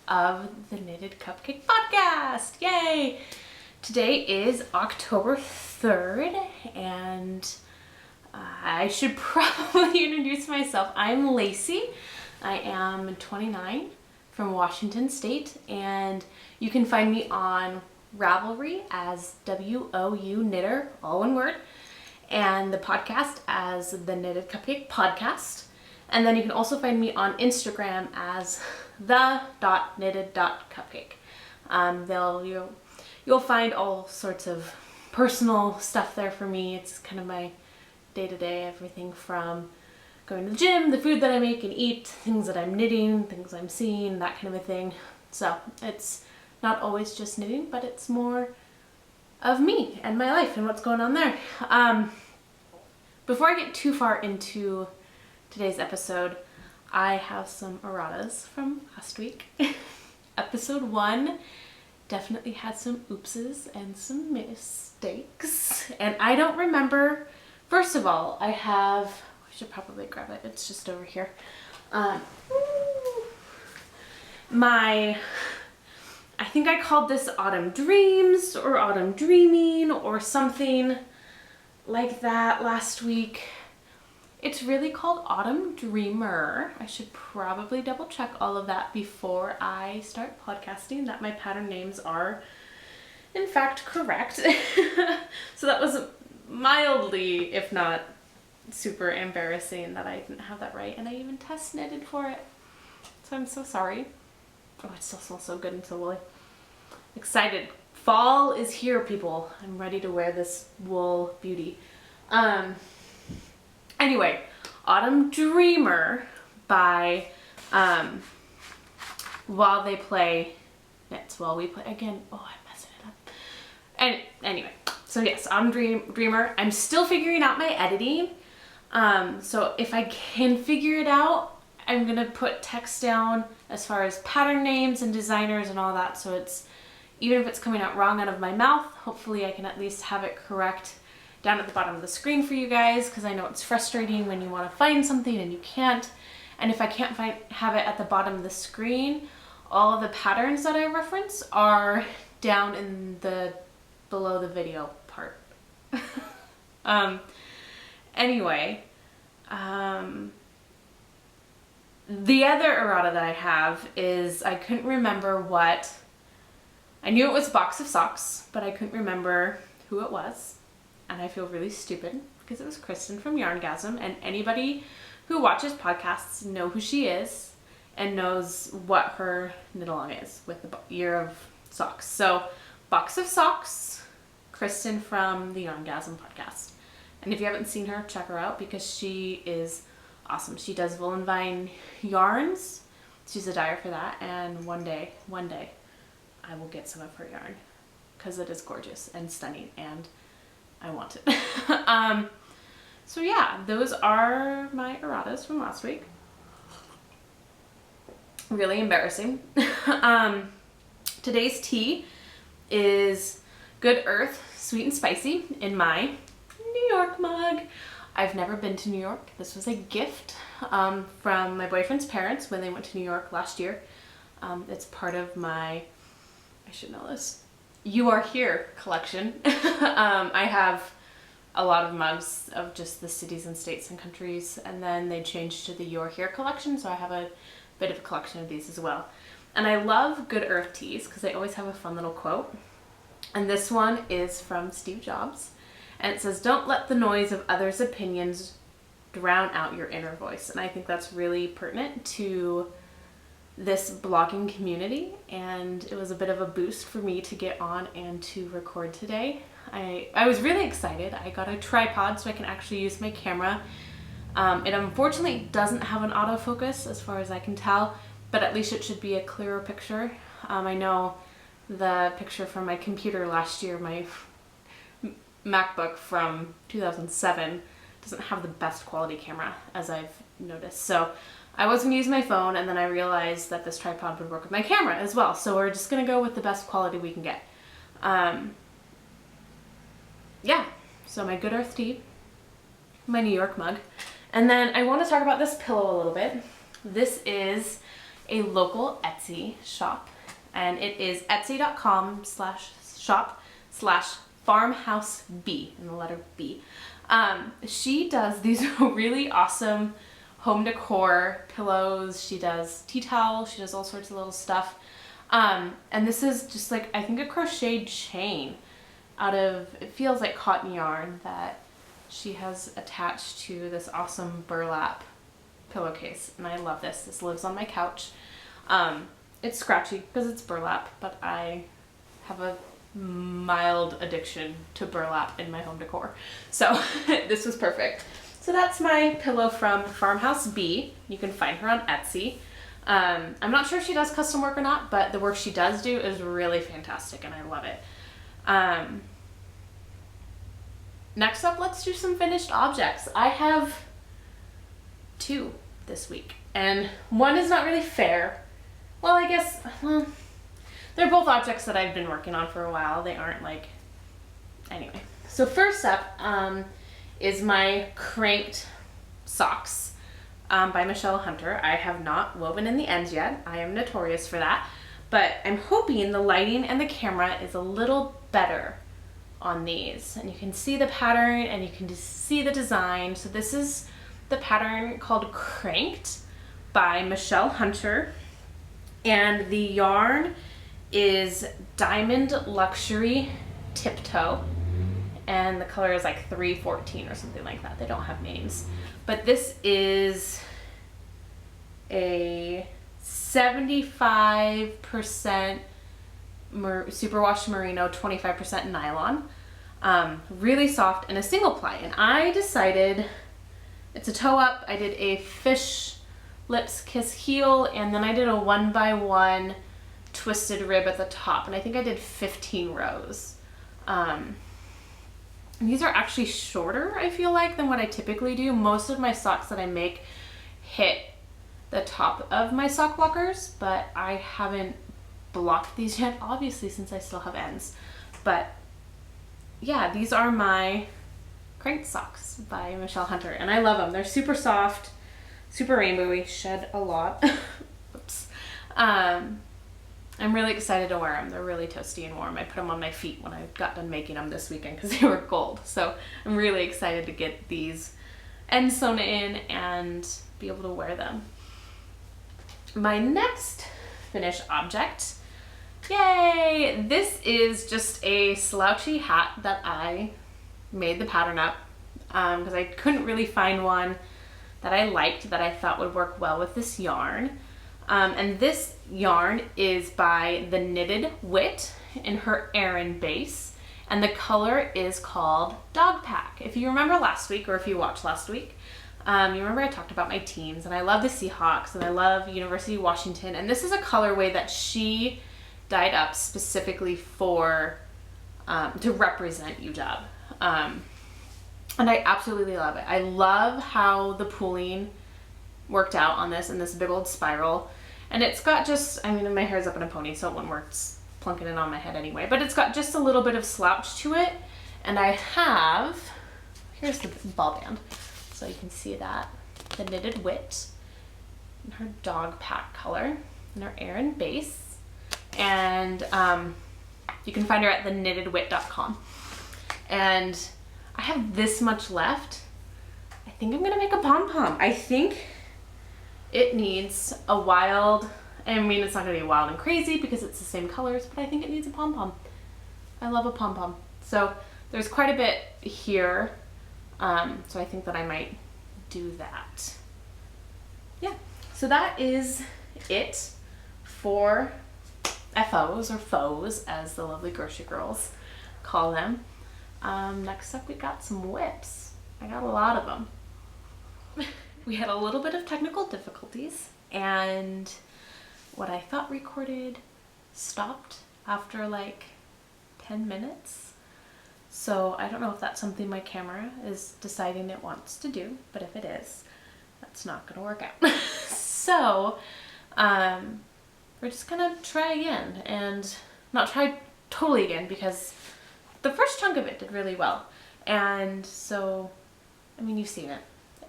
of the Knitted Cupcake podcast. Yay! Today is October 3rd, and I should probably introduce myself. I'm Lacey. I am 29 from Washington State, and you can find me on Ravelry as WOU Knitter, all one word, and the podcast as the Knitted Cupcake Podcast. And then you can also find me on Instagram as the.knitted.cupcake. You'll find all sorts of personal stuff there for me. It's kind of my day-to-day, everything from going to the gym, the food that I make and eat, things that I'm knitting, things I'm seeing, that kind of a thing. So it's not always just knitting, but it's more of me and my life and what's going on there. Before I get too far into today's episode, I have some erratas from last week. Episode 1 definitely had some oopses and some mistakes, and I don't remember. First of all, I should probably grab it, it's just over here. I think I called this Autumn Dreams or Autumn Dreaming or something like that last week. It's really called Autumn Dreamer. I should probably double check all of that before I start podcasting, that my pattern names are in fact correct. So that was mildly, if not super embarrassing, that I didn't have that right, and I even test knitted for it. So I'm so sorry. Oh, it still smells so good and so woolly. Excited. Fall is here, people. I'm ready to wear this wool beauty. Anyway, Autumn Dreamer by While They Play Knits. While We Play. Again, oh, I'm messing it up. And anyway, so yes, Autumn Dreamer. I'm still figuring out my editing. So if I can figure it out, I'm going to put text down as far as pattern names and designers and all that. So it's, even if it's coming out wrong out of my mouth, hopefully I can at least have it correct down at the bottom of the screen for you guys, because I know it's frustrating when you want to find something and you can't. And if I can't have it at the bottom of the screen, all of the patterns that I reference are down in the below the video part. Anyway, the other errata that I have is I couldn't remember what, I knew it was a box of socks, but I couldn't remember who it was. And I feel really stupid because it was Kristen from Yarngasm, and anybody who watches podcasts know who she is and knows what her knit-along is with the year of socks. So, box of socks, Kristen from the Yarngasm podcast. And if you haven't seen her, check her out because she is awesome. She does Wool & Vine yarns. She's a dyer for that, and one day, I will get some of her yarn because it is gorgeous and stunning, and I want it. So yeah, those are my erratas from last week. Really embarrassing. Today's tea is Good Earth Sweet and Spicy in my New York mug. I've never been to New York. This was a gift from my boyfriend's parents when they went to New York last year. It's part of my, I should know this, You Are Here collection. I have a lot of mugs of just the cities and states and countries, and then they changed to the You Are Here collection, so I have a bit of a collection of these as well. And I love Good Earth teas because they always have a fun little quote. And this one is from Steve Jobs, and it says, "Don't let the noise of others' opinions drown out your inner voice." And I think that's really pertinent to this blogging community, and it was a bit of a boost for me to get on and to record today. I was really excited. I got a tripod so I can actually use my camera. It unfortunately doesn't have an autofocus as far as I can tell, but at least it should be a clearer picture. I know the picture from my computer last year, my MacBook from 2007, doesn't have the best quality camera, as I've noticed. So I was going to use my phone, and then I realized that this tripod would work with my camera as well. So we're just going to go with the best quality we can get. Yeah, so my Good Earth tea, my New York mug, and then I want to talk about this pillow a little bit. This is a local Etsy shop, and it is etsy.com/shop/Farmhouse B, in the letter B. She does these really awesome home decor pillows. She does tea towels. She does all sorts of little stuff. And this is just like, I think, a crocheted chain out of, it feels like cotton yarn that she has attached to this awesome burlap pillowcase. And I love this. This lives on my couch. It's scratchy because it's burlap, but I have a mild addiction to burlap in my home decor. So this was perfect. So that's my pillow from Farmhouse B. You can find her on Etsy. I'm not sure if she does custom work or not, but the work she does do is really fantastic and I love it. Next up, let's do some finished objects. I have 2 this week, and one is not really fair. Well, I guess, they're both objects that I've been working on for a while. They aren't like, anyway. So first up is my cranked socks by Michelle Hunter. I have not woven in the ends yet. I am notorious for that, but I'm hoping the lighting and the camera is a little better on these, and you can see the pattern and you can see the design. So this is the pattern called Cranked by Michelle Hunter, and the yarn is Diamond Luxury Tiptoe, and the color is like 314 or something like that. They don't have names, but this is a 75% superwash merino, 25% nylon, really soft, and a single ply. And I decided, it's a toe up. I did a fish lips kiss heel, and then I did a 1x1 twisted rib at the top, and I think I did 15 rows. These are actually shorter, I feel like, than what I typically do. Most of my socks that I make hit the top of my sock blockers, but I haven't blocked these yet, obviously, since I still have ends. But yeah, these are my cranked socks by Michelle Hunter, and I love them. They're super soft, super rainbowy, shed a lot. Oops. I'm really excited to wear them. They're really toasty and warm. I put them on my feet when I got done making them this weekend because they were cold. So I'm really excited to get these ends sewn in and be able to wear them. My next finished object, yay! This is just a slouchy hat that I made the pattern up because I couldn't really find one that I liked that I thought would work well with this yarn. And this yarn is by the Knitted Wit in her Aran base, and the color is called Dog Pack. If you remember last week, or if you watched last week, you remember I talked about my teams, and I love the Seahawks, and I love University of Washington, and this is a colorway that she dyed up specifically for, to represent UW. And I absolutely love it. I love how the pooling worked out on this in this big old spiral. And it's got just, I mean, my hair's up in a pony, so it wouldn't work plunking it on my head anyway, but it's got just a little bit of slouch to it. And I have, here's the ball band, so you can see that, the Knitted Wit in her Dog Pack color, in her Aran base. And you can find her at theknittedwit.com. And I have this much left. I think I'm gonna make a pom-pom. I think it needs a wild, I mean, it's not gonna be wild and crazy because it's the same colors, but I think it needs a pom-pom. I love a pom-pom. So there's quite a bit here. So I think that I might do that. Yeah, so that is it for FOs, or foes, as the lovely grocery girls call them. Next up, we got some whips. I got a lot of them. We had a little bit of technical difficulties, and what I thought recorded stopped after like 10 minutes. So I don't know if that's something my camera is deciding it wants to do, but if it is, that's not gonna work out. So we're just gonna try again, and not try totally again, because the first chunk of it did really well. And so, I mean, you've seen it.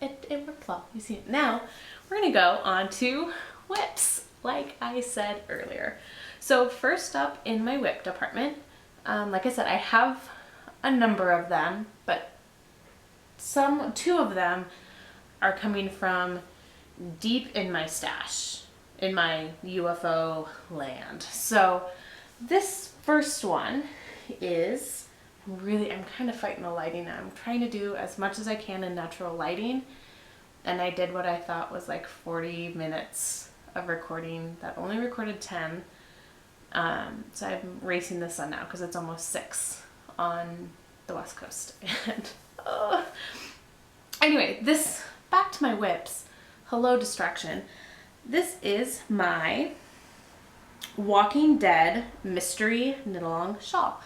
It worked well. You've seen it. Now, we're gonna go on to whips. like I said earlier. So first up in my whip department, like I said, I have a number of them, but two of them are coming from deep in my stash, in my UFO land. So this first one is I'm kind of fighting the lighting now. I'm trying to do as much as I can in natural lighting, and I did what I thought was like 40 minutes of recording that only recorded 10. So I'm racing the sun now because it's almost 6 on the West Coast. And anyway, back to my whips. Hello, distraction. This is my Walking Dead mystery knit-along shawl.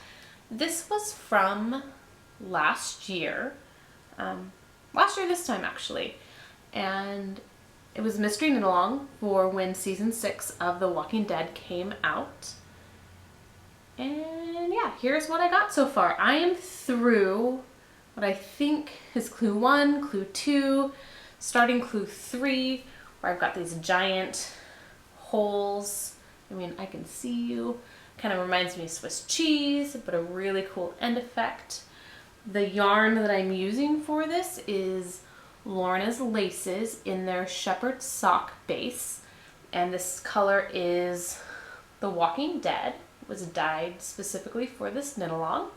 This was from last year this time actually, and it was mystery knit-along for when season 6 of The Walking Dead came out. And yeah, here's what I got so far. I am through what I think is clue 1, clue 2, starting clue 3, where I've got these giant holes. I mean, I can see you. Kind of reminds me of Swiss cheese, but a really cool end effect. The yarn that I'm using for this is Lorna's laces in their shepherd sock base, and this color is The Walking Dead. It was dyed specifically for this knit along.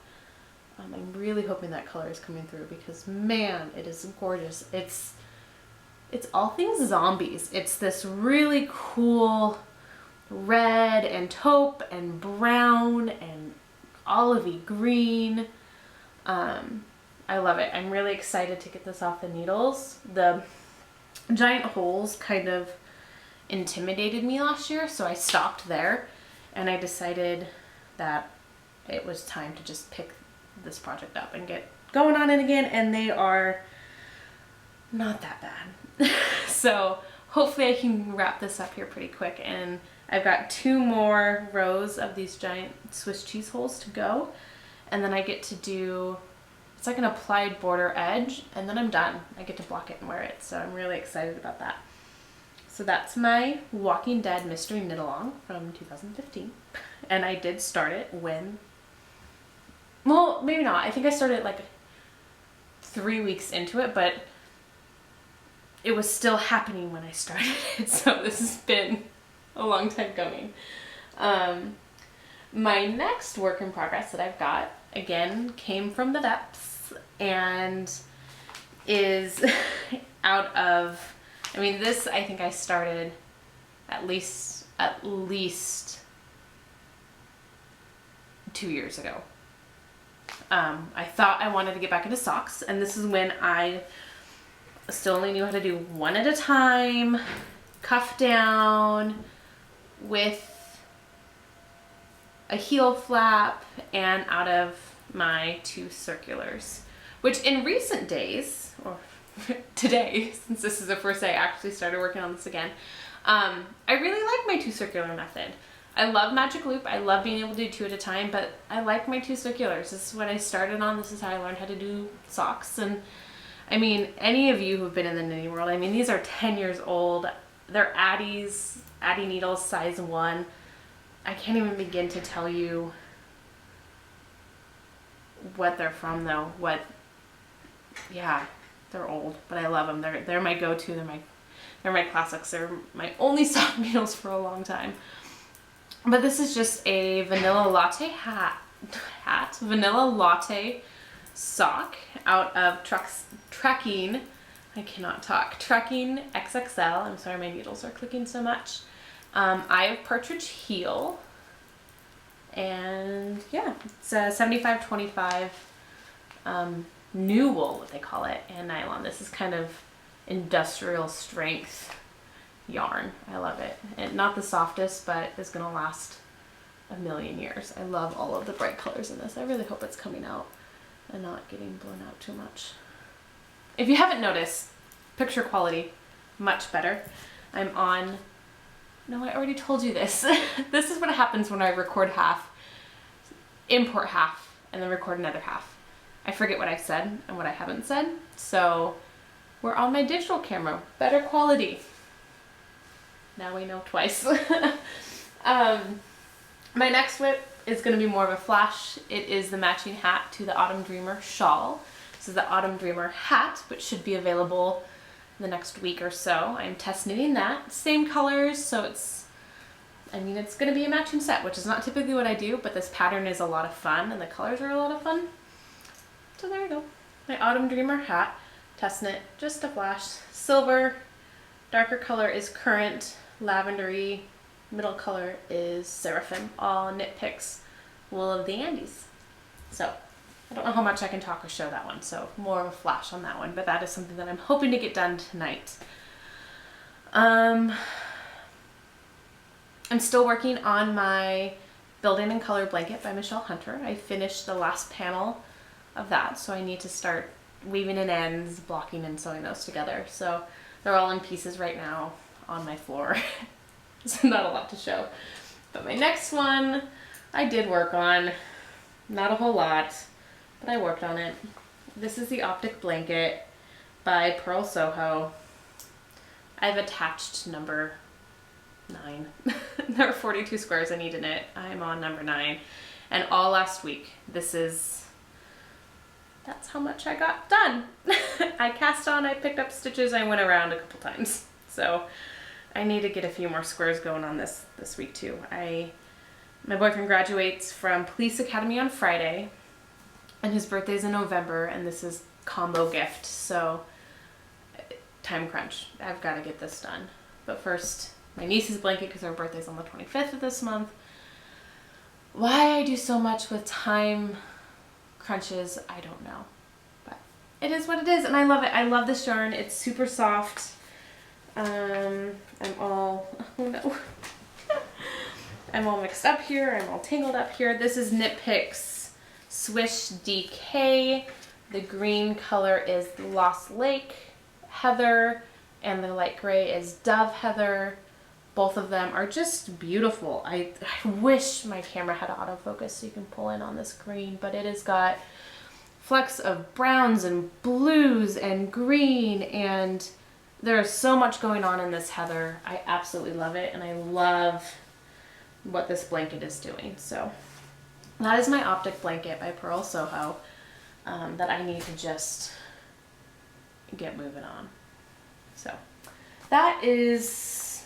I'm really hoping that color is coming through because man, it is gorgeous. It's all things zombies. It's this really cool red and taupe and brown and olivey green. I love it. I'm really excited to get this off the needles. The giant holes kind of intimidated me last year, so I stopped there and I decided that it was time to just pick this project up and get going on it again, and they are not that bad. So hopefully I can wrap this up here pretty quick, and I've got 2 more rows of these giant Swiss cheese holes to go, and then I get to do, it's like an applied border edge, and then I'm done. I get to block it and wear it, so I'm really excited about that. So that's my Walking Dead mystery knit along from 2015, and I did start it when, well, maybe not. I think I started like 3 weeks into it, but it was still happening when I started it, so this has been a long time coming. My next work in progress that I've got, again, came from the depths and is out of, I mean, this I think I started at least 2 years ago. I thought I wanted to get back into socks, and this is when I still only knew how to do one at a time, cuff down with a heel flap, and out of my 2 circulars, which in recent days, or today, since this is the first day I actually started working on this again, I really like my 2 circular method. I love magic loop. I love being able to do 2 at a time, but I like my 2 circulars. This is what I started on. This is how I learned how to do socks. And I mean, any of you who've been in the knitting world, I mean, these are 10 years old. They're Addie needles, size 1. I can't even begin to tell you what they're from though. Yeah, they're old, but I love them. They're my go-to. They're my classics. They're my only sock needles for a long time. But this is just a vanilla latte vanilla latte sock out of Trekking XXL. I'm sorry, my needles are clicking so much. I have partridge heel, and yeah, it's a 75-25 new wool, what they call it, and nylon. This is kind of industrial strength yarn. I love it. And not the softest, but it's gonna last a million years. I love all of the bright colors in this. I really hope it's coming out and not getting blown out too much. If you haven't noticed, picture quality, much better. I'm on, no, I already told you this. This is what happens when I record half, import half, and then record another half. I forget what I've said and what I haven't said. So we're on my digital camera, better quality. Now we know twice. My next whip is going to be more of a flash. It is the matching hat to the Autumn Dreamer shawl. This is the Autumn Dreamer hat, which should be available in the next week or so. I'm test knitting that. Same colors, so it's going to be a matching set, which is not typically what I do, but this pattern is a lot of fun and the colors are a lot of fun. So there we go. My Autumn Dreamer hat, test knit, just a flash. Silver, darker color is Currant, lavendery, middle color is Seraphim, all knit picks, wool of the Andes. So I don't know how much I can talk or show that one, so more of a flash on that one, but that is something that I'm hoping to get done tonight. I'm still working on my Building in Color blanket by Michelle Hunter. I finished the last panel of that, so I need to start weaving in ends, blocking and sewing those together. So they're all in pieces right now on my floor. So not a lot to show. But my next one I did work on, not a whole lot, but I worked on it. This is the Optic blanket by Purl Soho. I've attached number 9. There are 42 squares I need to knit. I'm on number 9. And all last week, that's how much I got done. I cast on, I picked up stitches, I went around a couple times. So I need to get a few more squares going on this week too. My boyfriend graduates from Police Academy on Friday, and his birthday's in November, and this is combo gift, so time crunch. I've got to get this done. But first, my niece's blanket, because her birthday's on the 25th of this month. Why I do so much with time crunches, I don't know. But it is what it is, and I love it. I love this yarn. It's super soft. I'm all mixed up here. I'm all tangled up here. This is Knit Picks Swish DK. The green color is Lost Lake Heather, and the light gray is Dove Heather. Both of them are just beautiful. I wish my camera had autofocus so you can pull in on this green, but it has got flecks of browns and blues and green, and there's so much going on in this heather. I absolutely love it, and I love what this blanket is doing. So that is my Optic blanket by Purl Soho that I need to just get moving on. So that's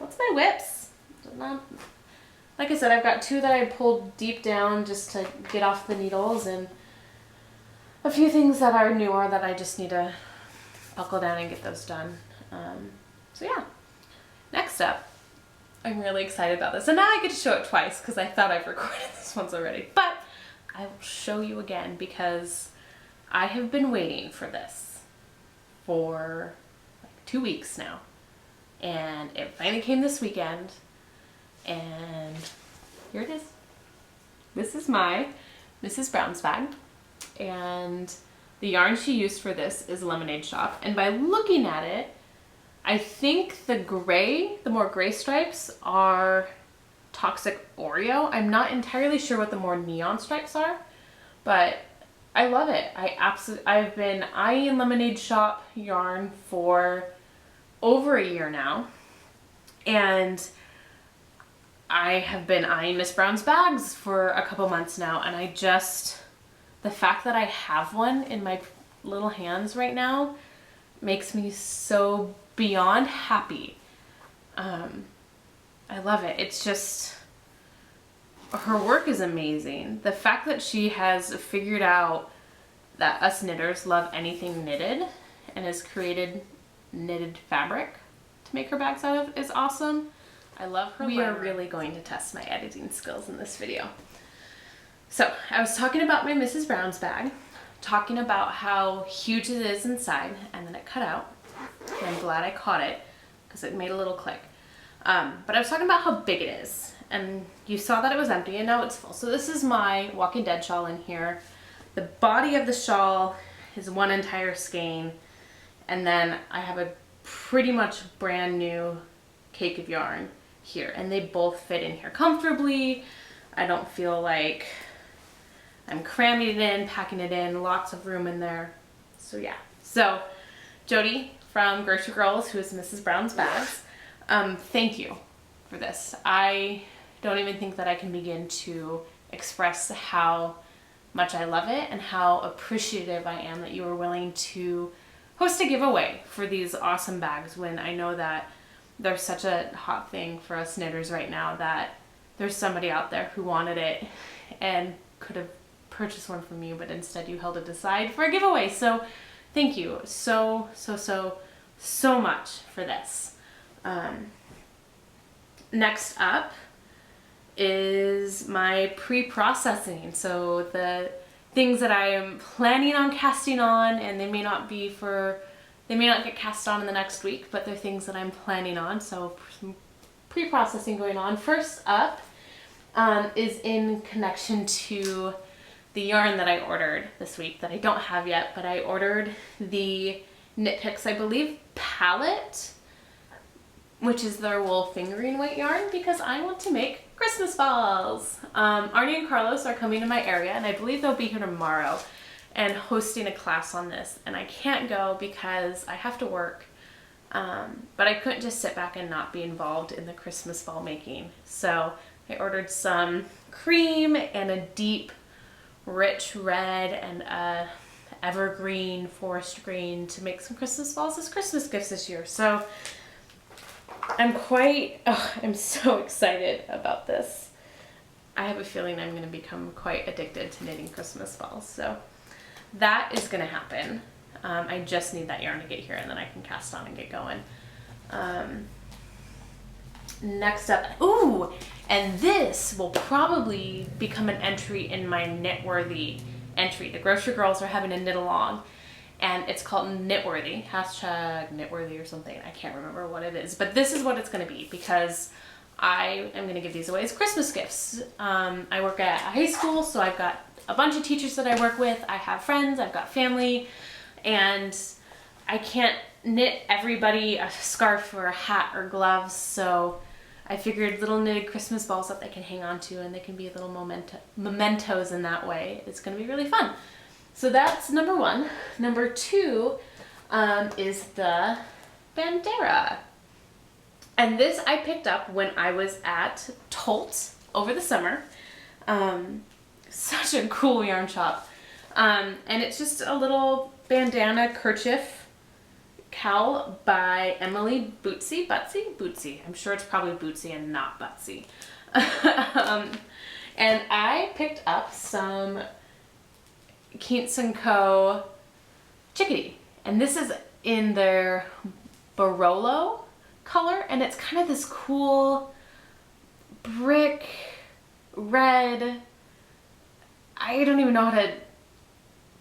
my whips. Like I said, I've got 2 that I pulled deep down just to get off the needles, and a few things that are newer that I just need to buckle down and get those done. So yeah, next up, I'm really excited about this, and now I get to show it twice because I thought I've recorded this once already, but I will show you again because I have been waiting for this for like 2 weeks now, and it finally came this weekend, and here it is. This is my Mrs. Brown's bag, and the yarn she used for this is Lemonade Shop, and by looking at it, I think the more gray stripes are Toxic Oreo. I'm not entirely sure what the more neon stripes are, but I love it. I've been eyeing Lemonade Shop yarn for over a year now, and I have been eyeing Miss Brown's bags for a couple months now, and the fact that I have one in my little hands right now makes me so beyond happy. I love it. It's just, her work is amazing. The fact that she has figured out that us knitters love anything knitted and has created knitted fabric to make her bags out of is awesome. I love her. We are really going to test my editing skills in this video. So I was talking about my Mrs. Brown's bag, talking about how huge it is inside, and then it cut out. And I'm glad I caught it because it made a little click. But I was talking about how big it is, and you saw that it was empty, and now it's full. So this is my Walking Dead shawl in here. The body of the shawl is one entire skein, and then I have a pretty much brand new cake of yarn here, and they both fit in here comfortably. I don't feel like I'm cramming it in, packing it in, lots of room in there. So yeah. So Jody from Grocery Girls, who is Mrs. Brown's Bags, Thank you for this. I don't even think that I can begin to express how much I love it and how appreciative I am that you were willing to host a giveaway for these awesome bags, when I know that there's such a hot thing for us knitters right now that there's somebody out there who wanted it and could have purchased one from you, but instead you held it aside for a giveaway. So thank you so much for this. Next up is my pre-processing. So the things that I am planning on casting on, and they may not get cast on in the next week, but they're things that I'm planning on. So some pre-processing going on. First up is in connection to the yarn that I ordered this week that I don't have yet, but I ordered the Knit Picks, I believe, palette, which is their wool fingering weight yarn, because I want to make Christmas balls. Arnie and Carlos are coming to my area, and I believe they'll be here tomorrow and hosting a class on this, and I can't go because I have to work, but I couldn't just sit back and not be involved in the Christmas ball making. So I ordered some cream and a deep rich red and a evergreen forest green to make some Christmas balls as Christmas gifts this year. So I'm so excited about this. I have a feeling I'm going to become quite addicted to knitting Christmas balls. So that is going to happen. I just need that yarn to get here, and then I can cast on and get going. Next up, and this will probably become an entry in my Knitworthy entry. The Grocery Girls are having a knit along, and it's called Knitworthy, #Knitworthy or something. I can't remember what it is, but this is what it's going to be, because I am going to give these away as Christmas gifts. I work at a high school, so I've got a bunch of teachers that I work with. I have friends, I've got family, and I can't knit everybody a scarf or a hat or gloves, so I figured little knitted Christmas balls that they can hang on to, and they can be little mementos in that way. It's going to be really fun. So that's number one. Number two is the Bandera. And this I picked up when I was at Tolt over the summer. Such a cool yarn shop. And it's just a little bandana kerchief cowl by Emily Bootsy. I'm sure it's probably Bootsy and not Butsy. And I picked up some Quince Co Chickadee, and this is in their Barolo color, and it's kind of this cool brick red. I don't even know how to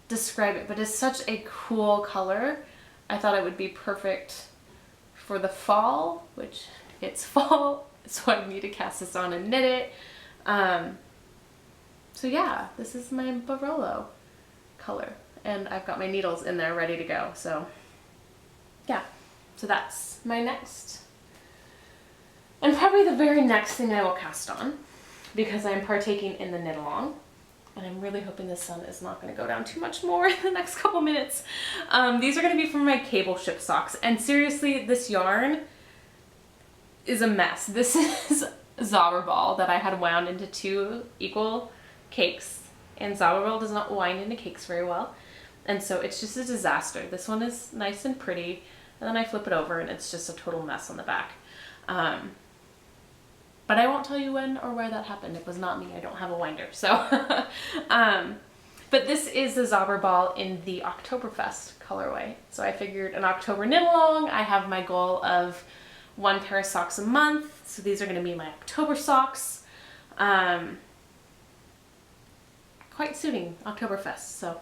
describe it, but it's such a cool color. I thought it would be perfect for the fall, which it's fall, so I need to cast this on and knit it. So yeah, this is my Barolo color, and I've got my needles in there ready to go. So yeah, so that's my next, and probably the very next thing I will cast on, because I'm partaking in the knit along. And I'm really hoping the sun is not going to go down too much more in the next couple minutes. These are going to be from my cable ship socks. And seriously, this yarn is a mess. This is Zauberball that I had wound into 2 equal cakes. And Zauberball does not wind into cakes very well. And so it's just a disaster. This one is nice and pretty. And then I flip it over and it's just a total mess on the back. But I won't tell you when or where that happened. It was not me. I don't have a winder. So, but this is the Zauberball in the Oktoberfest colorway. So I figured an October knit along. I have my goal of 1 pair of socks a month. So these are going to be my October socks. Quite suiting Oktoberfest. So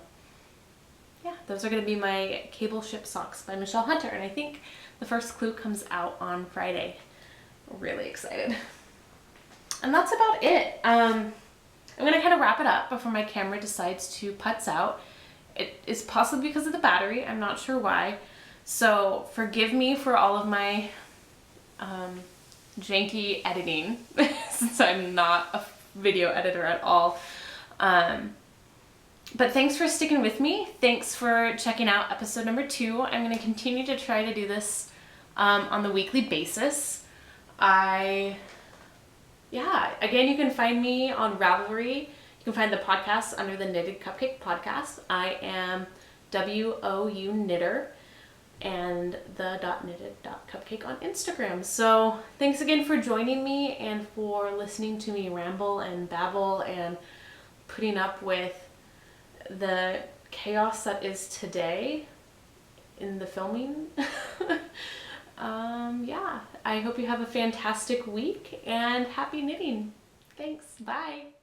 yeah, those are going to be my cable ship socks by Michelle Hunter. And I think the first clue comes out on Friday. Really excited. And that's about it. I'm going to kind of wrap it up before my camera decides to putz out. It is possibly because of the battery. I'm not sure why. So forgive me for all of my janky editing, since I'm not a video editor at all. But thanks for sticking with me. Thanks for checking out episode number 2. I'm going to continue to try to do this on the weekly basis. Again, you can find me on Ravelry. You can find the podcast under the Knitted Cupcake podcast. I am WOU Knitter and the .knitted.cupcake on Instagram. So thanks again for joining me and for listening to me ramble and babble and putting up with the chaos that is today in the filming. I hope you have a fantastic week and happy knitting. Thanks. Bye.